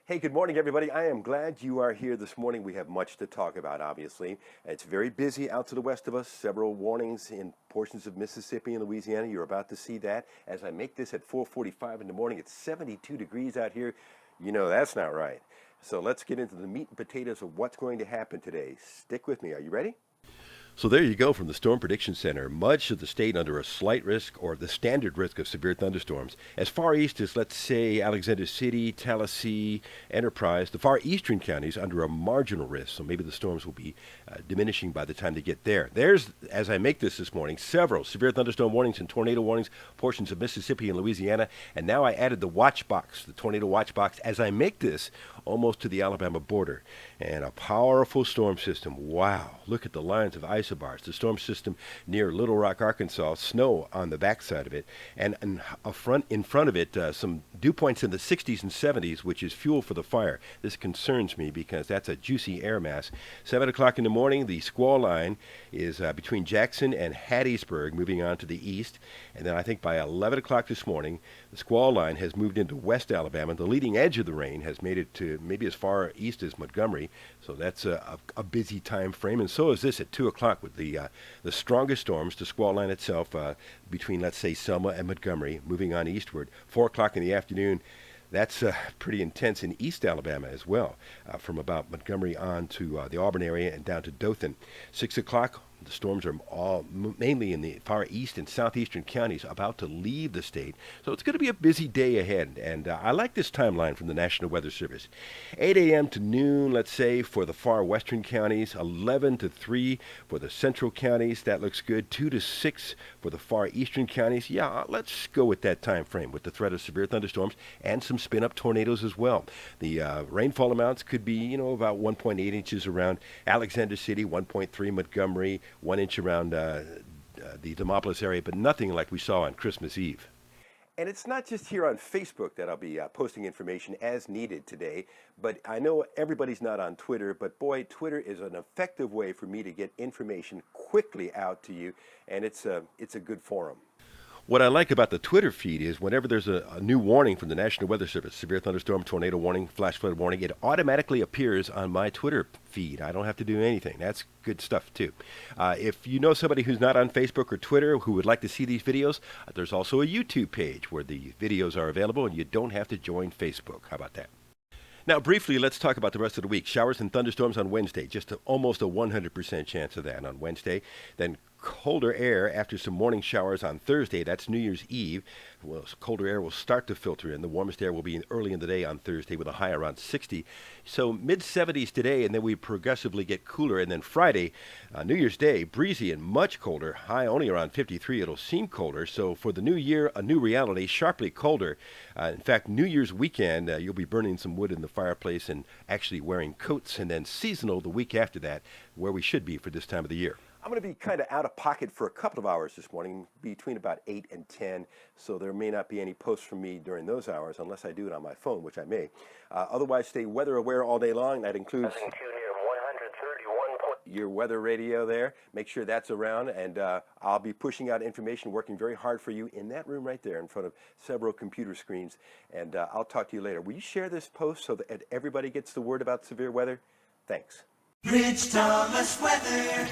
Hey, good morning, everybody. I am glad you are here this morning. We have much to talk about, obviously. It's very busy out to the west of us. Several warnings in portions of Mississippi and Louisiana. You're about to see that. As I make this at 4:45 in the morning, it's 72 degrees out here. You know that's not right. So let's get into the meat and potatoes of what's going to happen today. Stick with me. Are you ready? So there you go from the Storm Prediction Center. Much of the state under a slight risk or the standard risk of severe thunderstorms. As far east as, let's say, Alexander City, Tallahassee, Enterprise, the far eastern counties under a marginal risk. So maybe the storms will be diminishing by the time they get there. There's, as I make this morning, several severe thunderstorm warnings and tornado warnings, portions of Mississippi and Louisiana. And now I added the watch box, the tornado watch box, as I make this almost to the Alabama border. And a powerful storm system. Wow. Look at the lines of isobars. The storm system near Little Rock, Arkansas. Snow on the backside of it. And in front of it, some dew points in the 60s and 70s, which is fuel for the fire. This concerns me because that's a juicy air mass. 7 o'clock in the morning, the squall line is between Jackson and Hattiesburg, moving on to the east. And then I think by 11 o'clock this morning, the squall line has moved into West Alabama. The leading edge of the rain has made it to maybe as far east as Montgomery. So that's a busy time frame. And so is this at 2 o'clock with the strongest storms, the squall line itself, between, let's say, Selma and Montgomery, moving on eastward. 4 o'clock in the afternoon, that's pretty intense in East Alabama as well, from about Montgomery on to the Auburn area and down to Dothan. 6 o'clock, the storms are all mainly in the far east and southeastern counties about to leave the state. So it's going to be a busy day ahead. And I like this timeline from the National Weather Service. 8 a.m. to noon, let's say, for the far western counties. 11 to 3 for the central counties. That looks good. 2 to 6 for the far eastern counties. Yeah, let's go with that time frame with the threat of severe thunderstorms and some spin-up tornadoes as well. The rainfall amounts could be, about 1.8 inches around Alexander City, 1.3 Montgomery, 1 inch around the Demopolis area, but nothing like we saw on Christmas Eve. And it's not just here on Facebook that I'll be posting information as needed today, but I know everybody's not on Twitter, but boy, Twitter is an effective way for me to get information quickly out to you, and it's a good forum. What I like about the Twitter feed is whenever there's a new warning from the National Weather Service, severe thunderstorm, tornado warning, flash flood warning, it automatically appears on my Twitter feed. I don't have to do anything. That's good stuff, too. If you know somebody who's not on Facebook or Twitter who would like to see these videos, there's also a YouTube page where the videos are available, and you don't have to join Facebook. How about that? Now, briefly, let's talk about the rest of the week. Showers and thunderstorms on Wednesday, almost a 100% chance of that on Wednesday. Then colder air after some morning showers on Thursday. That's New Year's Eve. Well, colder air will start to filter in. The warmest air will be early in the day on Thursday with a high around 60. So mid-70s today, and then we progressively get cooler. And then Friday, New Year's Day, breezy and much colder. High only around 53. It'll seem colder. So for the new year, a new reality, sharply colder. In fact, New Year's weekend, you'll be burning some wood in the fireplace and actually wearing coats. And then seasonal the week after that, where we should be for this time of the year. I'm going to be kind of out of pocket for a couple of hours this morning, between about 8 and 10, so there may not be any posts from me during those hours unless I do it on my phone, which I may. Otherwise, stay weather aware all day long. That includes your weather radio there. Make sure that's around, and I'll be pushing out information, working very hard for you in that room right there in front of several computer screens, and I'll talk to you later. Will you share this post so that everybody gets the word about severe weather? Thanks. Rich Thomas Weather.